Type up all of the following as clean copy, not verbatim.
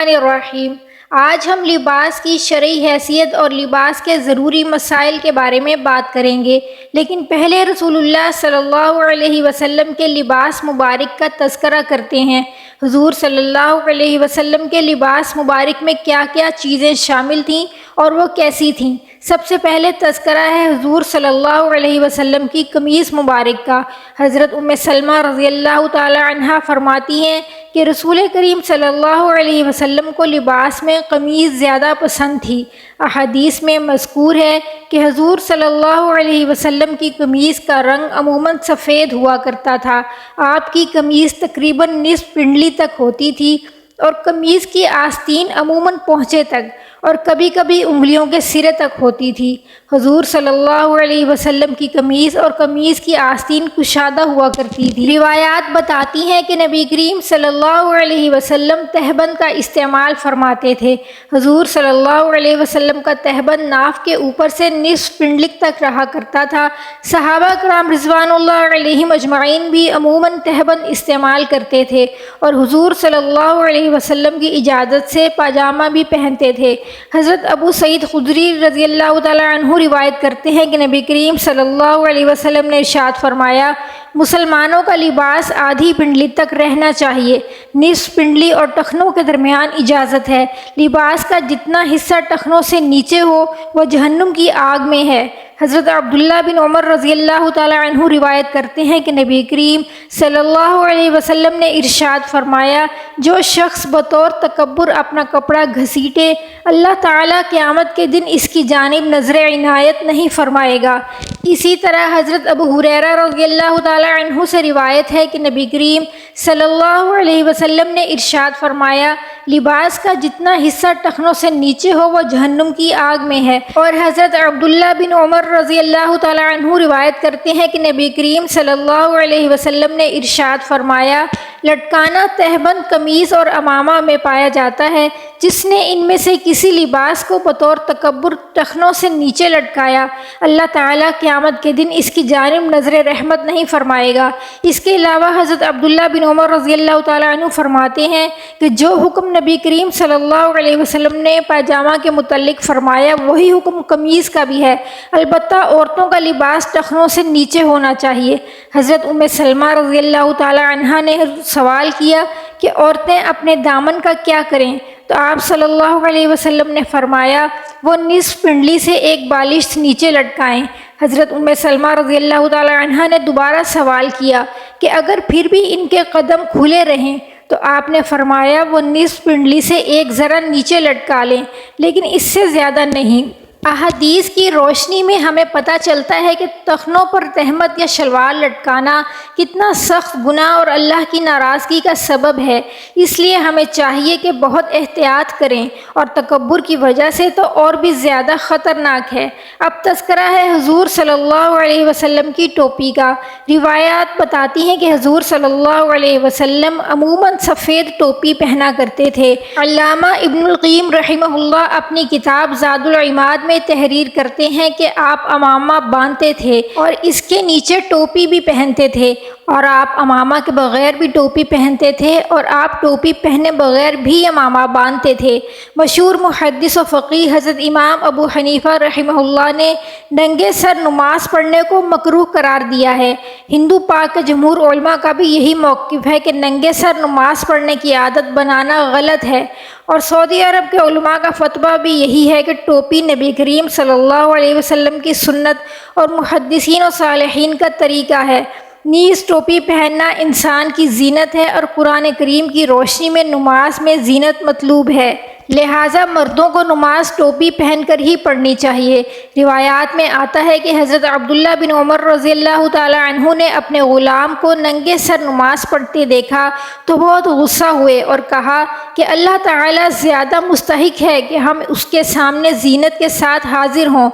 الرحیم۔ آج ہم لباس کی شرعی حیثیت اور لباس کے ضروری مسائل کے بارے میں بات کریں گے، لیکن پہلے رسول اللہ صلی اللہ علیہ وسلم کے لباس مبارک کا تذکرہ کرتے ہیں۔ حضور صلی اللہ علیہ وسلم کے لباس مبارک میں کیا کیا چیزیں شامل تھیں اور وہ کیسی تھیں؟ سب سے پہلے تذکرہ ہے حضور صلی اللہ علیہ وسلم کی قمیص مبارک کا۔ حضرت ام سلمہ رضی اللہ تعالی عنہا فرماتی ہیں کہ رسول کریم صلی اللہ علیہ وسلم کو لباس میں قمیص زیادہ پسند تھی۔ احادیث میں مذکور ہے کہ حضور صلی اللہ علیہ وسلم کی قمیص کا رنگ عموماً سفید ہوا کرتا تھا۔ آپ کی قمیص تقریباً نصف پنڈلی تک ہوتی تھی اور قمیص کی آستین عموماً پونچے تک اور کبھی کبھی انگلیوں کے سرے تک ہوتی تھی۔ حضور صلی اللہ علیہ وسلم کی قمیص اور قمیص کی آستین کشادہ ہوا کرتی تھی۔ روایات بتاتی ہیں کہ نبی کریم صلی اللہ علیہ وسلم تہبند کا استعمال فرماتے تھے۔ حضور صلی اللہ علیہ وسلم کا تہبند ناف کے اوپر سے نصف پنڈلک تک رہا کرتا تھا۔ صحابہ کرام رضوان اللہ علیہم اجمعین بھی عموماً تہبند استعمال کرتے تھے اور حضور صلی اللہ علیہ وسلم کی اجازت سے پاجامہ بھی پہنتے تھے۔ حضرت ابو سعید خدری رضی اللہ تعالی عنہ روایت کرتے ہیں کہ نبی کریم صلی اللہ علیہ وسلم نے ارشاد فرمایا، مسلمانوں کا لباس آدھی پنڈلی تک رہنا چاہیے، نصف پنڈلی اور ٹخنوں کے درمیان اجازت ہے۔ لباس کا جتنا حصہ ٹخنوں سے نیچے ہو وہ جہنم کی آگ میں ہے۔ حضرت عبداللہ بن عمر رضی اللہ تعالی عنہ روایت کرتے ہیں کہ نبی کریم صلی اللہ علیہ وسلم نے ارشاد فرمایا، جو شخص بطور تکبر اپنا کپڑا گھسیٹے، اللہ تعالیٰ قیامت کے دن اس کی جانب نظر عنایت نہیں فرمائے گا۔ اسی طرح حضرت ابو ہریرہ رضی اللہ تعالی عنہ سے روایت ہے کہ نبی کریم صلی اللہ علیہ وسلم نے ارشاد فرمایا، لباس کا جتنا حصہ ٹخنوں سے نیچے ہو وہ جہنم کی آگ میں ہے۔ اور حضرت عبداللہ بن عمر رضی اللہ تعالی عنہ روایت کرتے ہیں کہ نبی کریم صلی اللہ علیہ وسلم نے ارشاد فرمایا، لٹکانا تہبند قمیص اور عمامہ میں پایا جاتا ہے۔ جس نے ان میں سے کسی لباس کو بطور تکبر ٹخنوں سے نیچے لٹکایا، اللہ تعالیٰ قیامت کے دن اس کی جانب نظر رحمت نہیں فرمائے گا۔ اس کے علاوہ حضرت عبداللہ بن عمر رضی اللہ تعالیٰ عنہ فرماتے ہیں کہ جو حکم نبی کریم صلی اللہ علیہ وسلم نے پاجامہ کے متعلق فرمایا وہی حکم قمیص کا بھی ہے، البتہ عورتوں کا لباس ٹخنوں سے نیچے ہونا چاہیے۔ حضرت ام سلمہ رضی اللہ تعالیٰ عنہا نے سوال کیا کہ عورتیں اپنے دامن کا کیا کریں؟ تو آپ صلی اللہ علیہ وسلم نے فرمایا، وہ نصف پنڈلی سے ایک بالش نیچے لٹکائیں۔ حضرت ام سلمہ رضی اللہ تعالی عنہا نے دوبارہ سوال کیا کہ اگر پھر بھی ان کے قدم کھلے رہیں تو آپ نے فرمایا، وہ نصف پنڈلی سے ایک ذرا نیچے لٹکا لیں، لیکن اس سے زیادہ نہیں۔ احادیث کی روشنی میں ہمیں پتہ چلتا ہے کہ ٹخنوں پر تہمت یا شلوار لٹکانا کتنا سخت گناہ اور اللہ کی ناراضگی کا سبب ہے۔ اس لیے ہمیں چاہیے کہ بہت احتیاط کریں، اور تکبر کی وجہ سے تو اور بھی زیادہ خطرناک ہے۔ اب تذکرہ ہے حضور صلی اللہ علیہ وسلم کی ٹوپی کا۔ روایات بتاتی ہیں کہ حضور صلی اللہ علیہ وسلم عموماً سفید ٹوپی پہنا کرتے تھے۔ علامہ ابن القیم رحمہ اللہ اپنی کتاب زاد العماد میں تحریر کرتے ہیں کہ آپ عمامہ باندھتے تھے اور اس کے نیچے ٹوپی بھی پہنتے تھے، اور آپ عمامہ کے بغیر بھی ٹوپی پہنتے تھے، اور آپ ٹوپی پہنے بغیر بھی عمامہ باندھتے تھے۔ مشہور محدث و فقیہ حضرت امام ابو حنیفہ رحمہ اللہ نے ننگے سر نماز پڑھنے کو مکروہ قرار دیا ہے۔ ہندو پاک کے جمہور علماء کا بھی یہی موقف ہے کہ ننگے سر نماز پڑھنے کی عادت بنانا غلط ہے، اور سعودی عرب کے علماء کا فتویٰ بھی یہی ہے کہ ٹوپی نبی کریم صلی اللہ علیہ وسلم کی سنت اور محدثین و صالحین کا طریقہ ہے۔ نیز ٹوپی پہننا انسان کی زینت ہے، اور قرآن کریم کی روشنی میں نماز میں زینت مطلوب ہے، لہٰذا مردوں کو نماز ٹوپی پہن کر ہی پڑھنی چاہیے۔ روایات میں آتا ہے کہ حضرت عبداللہ بن عمر رضی اللہ تعالی عنہ نے اپنے غلام کو ننگے سر نماز پڑھتے دیکھا تو بہت غصہ ہوئے اور کہا کہ اللہ تعالیٰ زیادہ مستحق ہے کہ ہم اس کے سامنے زینت کے ساتھ حاضر ہوں۔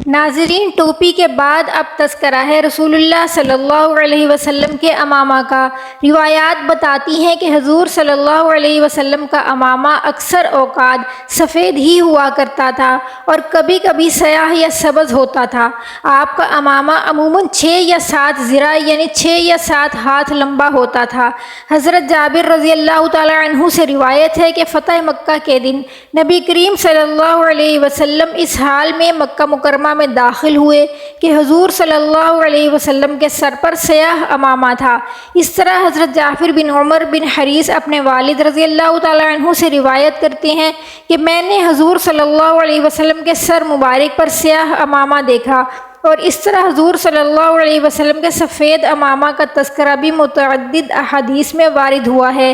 ناظرین، ٹوپی کے بعد اب تذکرہ ہے رسول اللہ صلی اللہ علیہ وسلم کے امامہ کا۔ روایات بتاتی ہیں کہ حضور صلی اللہ علیہ وسلم کا امامہ اکثر اوقات سفید ہی ہوا کرتا تھا اور کبھی کبھی سیاہ یا سبز ہوتا تھا۔ آپ کا امامہ عموماً 6 یا 7 ذراع یعنی 6 یا 7 ہاتھ لمبا ہوتا تھا۔ حضرت جابر رضی اللہ تعالی عنہ سے روایت ہے کہ فتح مکہ کے دن نبی کریم صلی اللہ علیہ وسلم اس حال میں مکہ مکرمہ میں داخل ہوئے کہ حضور صلی اللہ علیہ وسلم کے سر پر سیاہ امامہ تھا۔ اس طرح حضرت جعفر بن عمر بن حریث اپنے والد رضی اللہ تعالی عنہ سے روایت کرتے ہیں کہ میں نے حضور صلی اللہ علیہ وسلم کے سر مبارک پر سیاہ امامہ دیکھا، اور اس طرح حضور صلی اللہ علیہ وسلم کے سفید امامہ کا تذکرہ بھی متعدد احادیث میں وارد ہوا ہے۔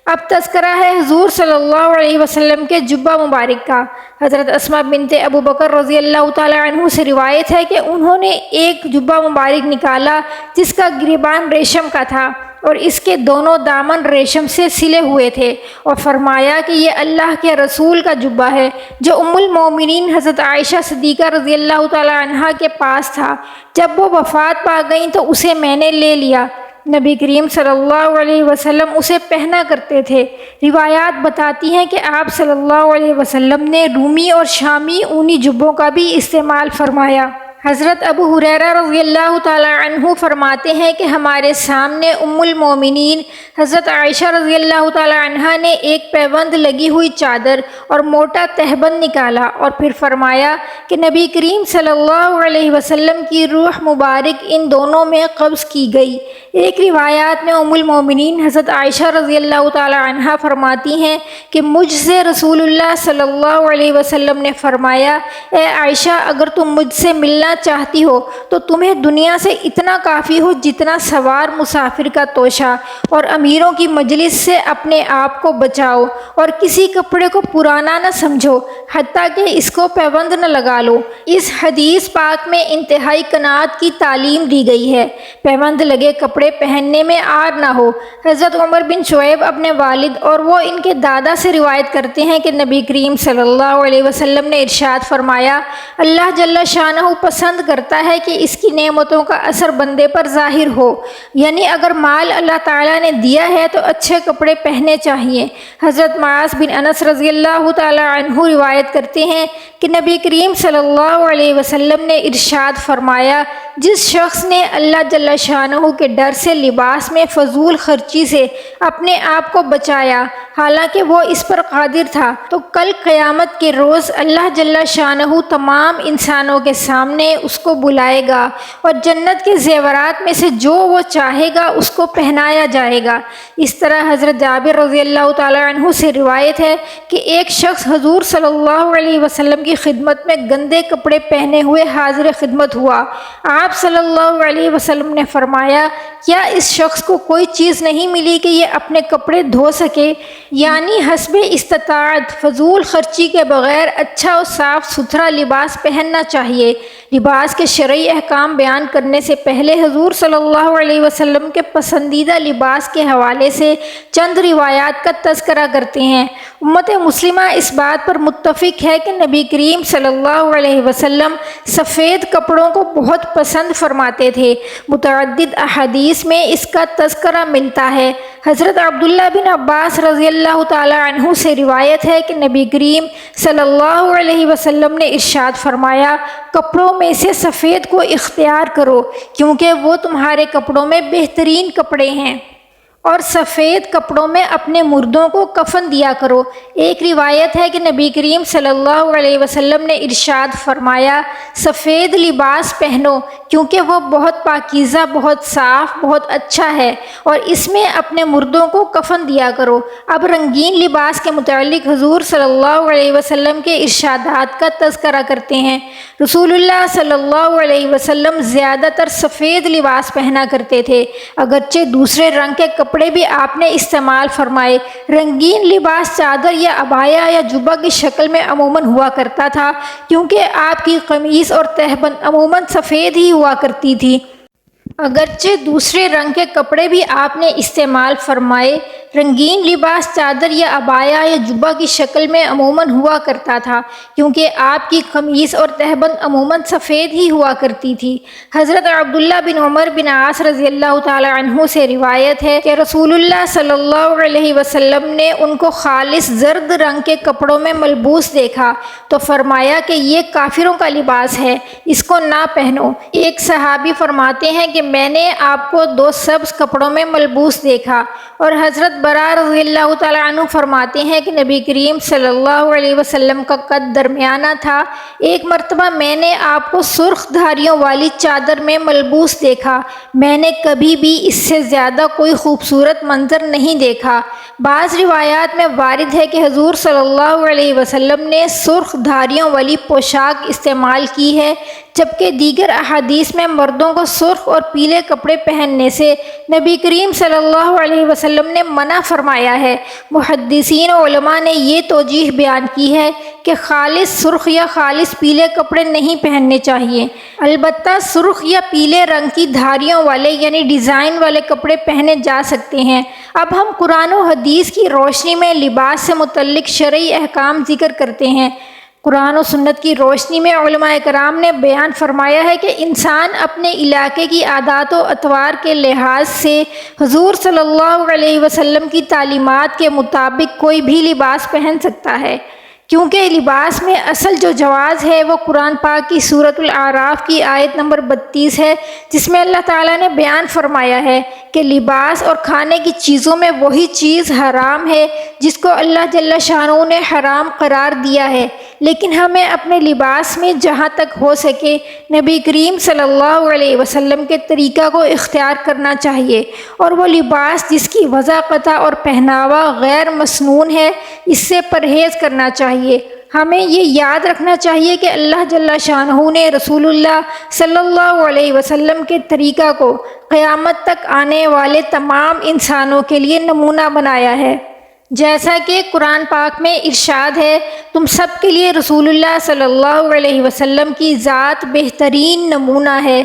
اب تذکرہ ہے حضور صلی اللہ علیہ وسلم کے جبہ مبارک کا۔ حضرت اسماء بنت ابو بکر رضی اللہ تعالی عنہ سے روایت ہے کہ انہوں نے ایک جبہ مبارک نکالا جس کا گریبان ریشم کا تھا اور اس کے دونوں دامن ریشم سے سلے ہوئے تھے، اور فرمایا کہ یہ اللہ کے رسول کا جبہ ہے جو ام المومنین حضرت عائشہ صدیقہ رضی اللہ تعالی عنہا کے پاس تھا۔ جب وہ وفات پا گئیں تو اسے میں نے لے لیا۔ نبی کریم صلی اللہ علیہ وسلم اسے پہنا کرتے تھے۔ روایات بتاتی ہیں کہ آپ صلی اللہ علیہ وسلم نے رومی اور شامی اونی جبوں کا بھی استعمال فرمایا۔ حضرت ابو ہریرہ رضی اللہ تعالی عنہ فرماتے ہیں کہ ہمارے سامنے ام المومنین حضرت عائشہ رضی اللہ تعالی عنہا نے ایک پیوند لگی ہوئی چادر اور موٹا تہبند نکالا اور پھر فرمایا کہ نبی کریم صلی اللہ علیہ وسلم کی روح مبارک ان دونوں میں قبض کی گئی۔ ایک روایات میں ام المومنین حضرت عائشہ رضی اللہ تعالی عنہا فرماتی ہیں کہ مجھ سے رسول اللہ صلی اللہ علیہ وسلم نے فرمایا، اے عائشہ، اگر تم مجھ سے ملنا چاہتی ہو تو تمہیں دنیا سے اتنا کافی ہو جتنا سوار مسافر کا توشہ، اور امیروں کی مجلس سے اپنے آپ کو بچاؤ اور کسی کپڑے کو پرانا نہ سمجھو حتیٰ کہ اس کو پیوند نہ لگا لو۔ اس حدیث پاک میں انتہائی قناعت کی تعلیم دی گئی ہے۔ پیوند لگے کپڑے پہننے میں عار نہ ہو۔ حضرت عمر بن شعیب اپنے والد اور وہ ان کے دادا سے روایت کرتے ہیں کہ نبی کریم صلی اللہ علیہ وسلم نے ارشاد فرمایا، اللہ جل شانہ پسند کرتا ہے کہ اس کی نعمتوں کا اثر بندے پر ظاہر ہو، یعنی اگر مال اللہ تعالیٰ نے دیا ہے تو اچھے کپڑے پہننے چاہیے۔ حضرت معاذ بن انس رضی اللہ تعالی عنہ روایت کرتے ہیں کہ نبی کریم صلی اللہ علیہ وسلم نے ارشاد فرمایا، جس شخص نے اللہ جل شانہ کے ڈر سے لباس میں فضول خرچی سے اپنے آپ کو بچایا حالانکہ وہ اس پر قادر تھا، تو کل قیامت کے روز اللہ جل شانہ تمام انسانوں کے سامنے اس کو بلائے گا اور جنت کے زیورات میں سے جو وہ چاہے گا اس کو پہنایا جائے گا۔ اس طرح حضرت جابر رضی اللہ تعالی عنہ سے روایت ہے کہ ایک شخص حضور صلی اللہ علیہ وسلم کی خدمت میں گندے کپڑے پہنے ہوئے حاضر خدمت ہوا۔ آپ صلی اللہ علیہ وسلم نے فرمایا، کیا اس شخص کو کوئی چیز نہیں ملی کہ یہ اپنے کپڑے دھو سکے؟ یعنی حسب استطاعت فضول خرچی کے بغیر اچھا اور صاف ستھرا لباس پہننا چاہیے۔ لباس کے شرعی احکام بیان کرنے سے پہلے حضور صلی اللہ علیہ وسلم کے پسندیدہ لباس کے حوالے سے چند روایات کا تذکرہ کرتے ہیں۔ امت مسلمہ اس بات پر متفق ہے کہ نبی کریم صلی اللہ علیہ وسلم سفید کپڑوں کو بہت پسند فرماتے تھے۔ متعدد احادیث میں اس کا تذکرہ ملتا ہے۔ حضرت عبداللہ بن عباس رضی اللہ تعالی عنہ سے روایت ہے کہ نبی کریم صلی اللہ علیہ وسلم نے ارشاد فرمایا، کپڑوں میں سے سفید کو اختیار کرو کیونکہ وہ تمہارے کپڑوں میں بہترین کپڑے ہیں، اور سفید کپڑوں میں اپنے مردوں کو کفن دیا کرو۔ ایک روایت ہے کہ نبی کریم صلی اللہ علیہ وسلم نے ارشاد فرمایا، سفید لباس پہنو کیونکہ وہ بہت پاکیزہ، بہت صاف، بہت اچھا ہے، اور اس میں اپنے مردوں کو کفن دیا کرو۔ اب رنگین لباس کے متعلق حضور صلی اللہ علیہ وسلم کے ارشادات کا تذکرہ کرتے ہیں۔ رسول اللہ صلی اللہ علیہ وسلم زیادہ تر سفید لباس پہنا کرتے تھے، اگرچہ دوسرے رنگ کے کپڑے بھی آپ نے استعمال فرمائے۔ رنگین لباس چادر یا عبایا یا جبہ کی شکل میں عموماً ہوا کرتا تھا، کیونکہ آپ کی قمیص اور تہبند عموماً سفید ہی ہوا کرتی تھی۔ اگرچہ دوسرے رنگ کے کپڑے بھی آپ نے استعمال فرمائے، رنگین لباس چادر یا عبایا یا جبہ کی شکل میں عموماً ہوا کرتا تھا، کیونکہ آپ کی قمیص اور تہبند عموماً سفید ہی ہوا کرتی تھی۔ حضرت عبداللہ بن عمر بن عاص رضی اللہ تعالی عنہ سے روایت ہے کہ رسول اللہ صلی اللہ علیہ وسلم نے ان کو خالص زرد رنگ کے کپڑوں میں ملبوس دیکھا تو فرمایا کہ یہ کافروں کا لباس ہے، اس کو نہ پہنو۔ ایک صحابی فرماتے ہیں کہ میں نے آپ کو 2 سبز کپڑوں میں ملبوس دیکھا، اور حضرت برا رضی اللہ تعالیٰ عنہ فرماتے ہیں کہ نبی کریم صلی اللہ علیہ وسلم کا قد درمیانہ تھا۔ ایک مرتبہ میں نے آپ کو سرخ دھاریوں والی چادر میں ملبوس دیکھا، میں نے کبھی بھی اس سے زیادہ کوئی خوبصورت منظر نہیں دیکھا۔ بعض روایات میں وارد ہے کہ حضور صلی اللہ علیہ وسلم نے سرخ دھاریوں والی پوشاک استعمال کی ہے، جبکہ دیگر احادیث میں مردوں کو سرخ اور پیلے کپڑے پہننے سے نبی کریم صلی اللہ علیہ وسلم نے منع فرمایا ہے۔ محدثین و علماء نے یہ توجیہ بیان کی ہے کہ خالص سرخ یا خالص پیلے کپڑے نہیں پہننے چاہیے، البتہ سرخ یا پیلے رنگ کی دھاریوں والے یعنی ڈیزائن والے کپڑے پہنے جا سکتے ہیں۔ اب ہم قرآن و حدیث کی روشنی میں لباس سے متعلق شرعی احکام ذکر کرتے ہیں۔ قرآن و سنت کی روشنی میں علماء کرام نے بیان فرمایا ہے کہ انسان اپنے علاقے کی عادات و اطوار کے لحاظ سے حضور صلی اللہ علیہ وسلم کی تعلیمات کے مطابق کوئی بھی لباس پہن سکتا ہے، کیونکہ لباس میں اصل جو جواز ہے وہ قرآن پاک کی سورۃ الاعراف کی آیت نمبر 32 ہے، جس میں اللہ تعالیٰ نے بیان فرمایا ہے کہ لباس اور کھانے کی چیزوں میں وہی چیز حرام ہے جس کو اللہ جل شانہ نے حرام قرار دیا ہے، لیکن ہمیں اپنے لباس میں جہاں تک ہو سکے نبی کریم صلی اللہ علیہ وسلم کے طریقہ کو اختیار کرنا چاہیے، اور وہ لباس جس کی وضاقتہ اور پہناوا غیر مسنون ہے اس سے پرہیز کرنا چاہیے۔ ہمیں یہ یاد رکھنا چاہیے کہ اللہ جل شانہ نے رسول اللہ صلی اللہ علیہ وسلم کے طریقہ کو قیامت تک آنے والے تمام انسانوں کے لیے نمونہ بنایا ہے، جیسا کہ قرآن پاک میں ارشاد ہے، تم سب کے لیے رسول اللہ صلی اللہ علیہ وسلم کی ذات بہترین نمونہ ہے،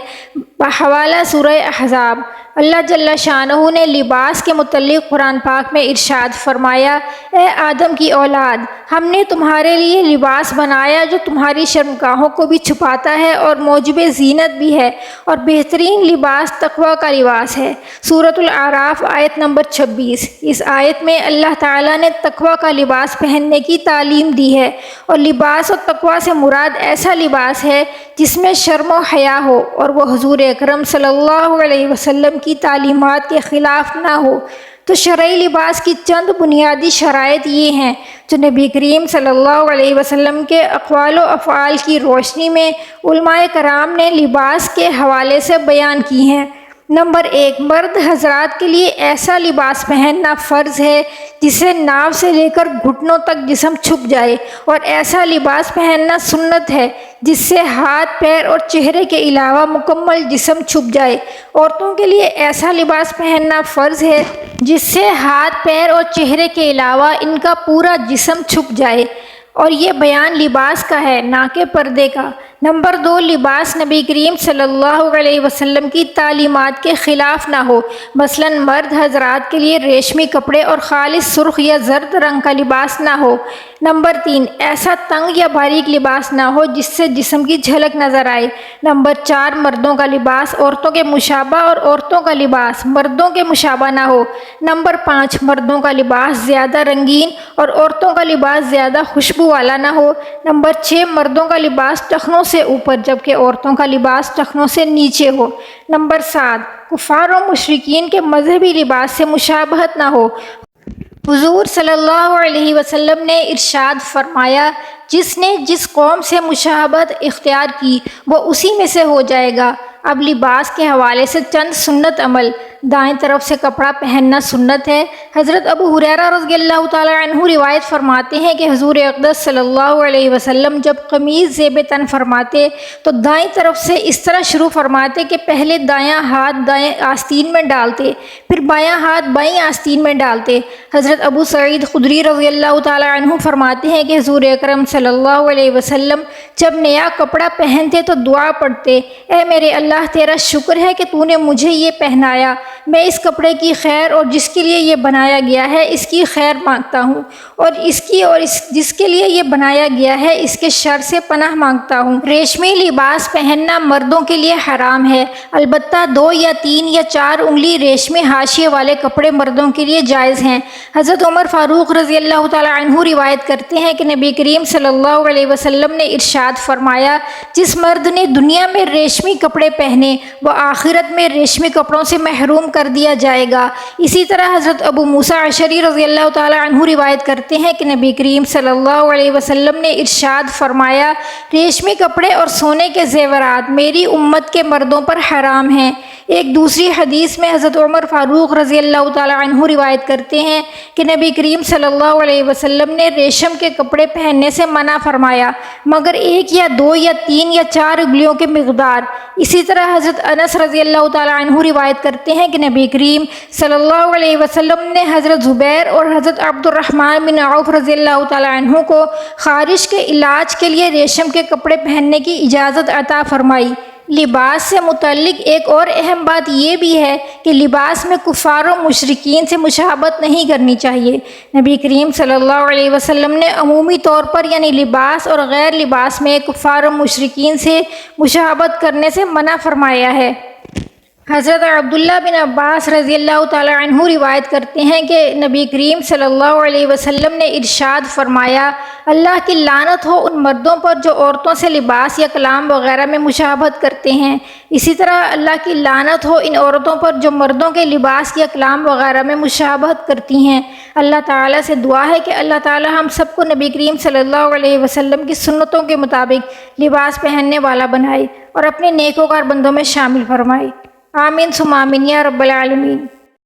بحوالہ سورہ احزاب۔ اللہ جل شانہ نے لباس کے متعلق قرآن پاک میں ارشاد فرمایا، اے آدم کی اولاد، ہم نے تمہارے لیے لباس بنایا جو تمہاری شرمگاہوں کو بھی چھپاتا ہے اور موجب زینت بھی ہے، اور بہترین لباس تقوی کا لباس ہے۔ سورۃ الاعراف آیت نمبر 26۔ اس آیت میں اللہ تعالیٰ نے تقوی کا لباس پہننے کی تعلیم دی ہے، اور لباس و تقوی سے مراد ایسا لباس ہے جس میں شرم و حیا ہو اور وہ حضور اکرم صلی اللہ علیہ وسلم کی تعلیمات کے خلاف نہ ہو۔ تو شرعی لباس کی چند بنیادی شرائط یہ ہیں جو نبی کریم صلی اللہ علیہ وسلم کے اقوال و افعال کی روشنی میں علماء کرام نے لباس کے حوالے سے بیان کی ہیں۔ نمبر 1، مرد حضرات کے لیے ایسا لباس پہننا فرض ہے جسے ناف سے لے کر گھٹنوں تک جسم چھپ جائے، اور ایسا لباس پہننا سنت ہے جس سے ہاتھ، پیر اور چہرے کے علاوہ مکمل جسم چھپ جائے۔ عورتوں کے لیے ایسا لباس پہننا فرض ہے جس سے ہاتھ، پیر اور چہرے کے علاوہ ان کا پورا جسم چھپ جائے، اور یہ بیان لباس کا ہے نہ کہ پردے کا۔ نمبر 2، لباس نبی کریم صلی اللہ علیہ وسلم کی تعلیمات کے خلاف نہ ہو، مثلا مرد حضرات کے لیے ریشمی کپڑے اور خالص سرخ یا زرد رنگ کا لباس نہ ہو۔ نمبر 3، ایسا تنگ یا باریک لباس نہ ہو جس سے جسم کی جھلک نظر آئے۔ نمبر 4، مردوں کا لباس عورتوں کے مشابہ اور عورتوں کا لباس مردوں کے مشابہ نہ ہو۔ نمبر 5، مردوں کا لباس زیادہ رنگین اور عورتوں کا لباس زیادہ خوشبو والا نہ ہو۔ نمبر 6، مردوں کا لباس ٹخنوں سے اوپر جبکہ عورتوں کا لباس ٹخنوں سے نیچے ہو۔ نمبر 7، کفار و مشرکین کے مذہبی لباس سے مشابہت نہ ہو۔ حضور صلی اللہ علیہ وسلم نے ارشاد فرمایا، جس نے جس قوم سے مشابہت اختیار کی وہ اسی میں سے ہو جائے گا۔ اب لباس کے حوالے سے چند سنت عمل۔ دائیں طرف سے کپڑا پہننا سنت ہے۔ حضرت ابو ہریرہ رضی اللہ تعالیٰ عنہ روایت فرماتے ہیں کہ حضور اقدس صلی اللہ علیہ وسلم جب قمیض زیب تن فرماتے تو دائیں طرف سے اس طرح شروع فرماتے کہ پہلے دایاں ہاتھ دائیں آستین میں ڈالتے، پھر بایاں ہاتھ بائیں آستین میں ڈالتے۔ حضرت ابو سعید خدری رضی اللہ تعالیٰ عنہ فرماتے ہیں کہ حضور اکرم صلی اللہ علیہ وسلم جب نیا کپڑا پہنتے تو دعا پڑھتے، اے میرے اللہ تیرا شکر ہے کہ تو نے مجھے یہ پہنایا، میں اس کپڑے کی خیر اور جس کے لیے یہ بنایا گیا ہے اس کی خیر مانگتا ہوں، اور جس کے لیے یہ بنایا گیا ہے اس کے شر سے پناہ مانگتا ہوں۔ ریشمی لباس پہننا مردوں کے لیے حرام ہے، البتہ 2 یا 3 یا 4 انگلی ریشمی حاشیے والے کپڑے مردوں کے لیے جائز ہیں۔ حضرت عمر فاروق رضی اللہ تعالیٰ عنہ روایت کرتے ہیں کہ نبی کریم صلی اللہ علیہ وسلم نے ارشاد فرمایا، جس مرد نے دنیا میں ریشمی کپڑے پہنے وہ آخرت میں ریشمی کپڑوں سے محروم کر دیا جائے گا۔ اسی طرح حضرت ابو موسیٰ اشعری رضی اللہ تعالیٰ عنہ روایت کرتے ہیں کہ نبی کریم صلی اللہ علیہ وسلم نے ارشاد فرمایا، ریشمی کپڑے اور سونے کے زیورات میری امت کے مردوں پر حرام ہیں۔ ایک دوسری حدیث میں حضرت عمر فاروق رضی اللہ تعالیٰ عنہ روایت کرتے ہیں کہ نبی کریم صلی اللہ علیہ وسلم نے ریشم کے کپڑے پہننے سے منع فرمایا مگر 1 یا 2 یا 3 یا 4 انگلیوں کے مقدار۔ اسی طرح حضرت انس رضی اللہ تعالیٰ عنہ روایت کرتے ہیں کہ نبی کریم صلی اللہ علیہ وسلم نے حضرت زبیر اور حضرت عبد الرحمن بن عوف رضی اللہ تعالیٰ عنہ کو خارش کے علاج کے لیے ریشم کے کپڑے پہننے کی اجازت عطا فرمائی۔ لباس سے متعلق ایک اور اہم بات یہ بھی ہے کہ لباس میں کفار و مشرکین سے مشابہت نہیں کرنی چاہیے۔ نبی کریم صلی اللہ علیہ وسلم نے عمومی طور پر یعنی لباس اور غیر لباس میں کفار و مشرکین سے مشابہت کرنے سے منع فرمایا ہے۔ حضرت عبداللہ بن عباس رضی اللہ تعالیٰ عنہ روایت کرتے ہیں کہ نبی کریم صلی اللہ علیہ وسلم نے ارشاد فرمایا، اللہ کی لعنت ہو ان مردوں پر جو عورتوں سے لباس یا کلام وغیرہ میں مشابہت کرتے ہیں۔ اسی طرح اللہ کی لعنت ہو ان عورتوں پر جو مردوں کے لباس یا کلام وغیرہ میں مشابہت کرتی ہیں۔ اللہ تعالیٰ سے دعا ہے کہ اللہ تعالیٰ ہم سب کو نبی کریم صلی اللہ علیہ وسلم کی سنتوں کے مطابق لباس پہننے والا بنائے اور اپنے نیکوکار بندوں میں شامل فرمائے۔ آمین ثم آمین یا رب العالمین۔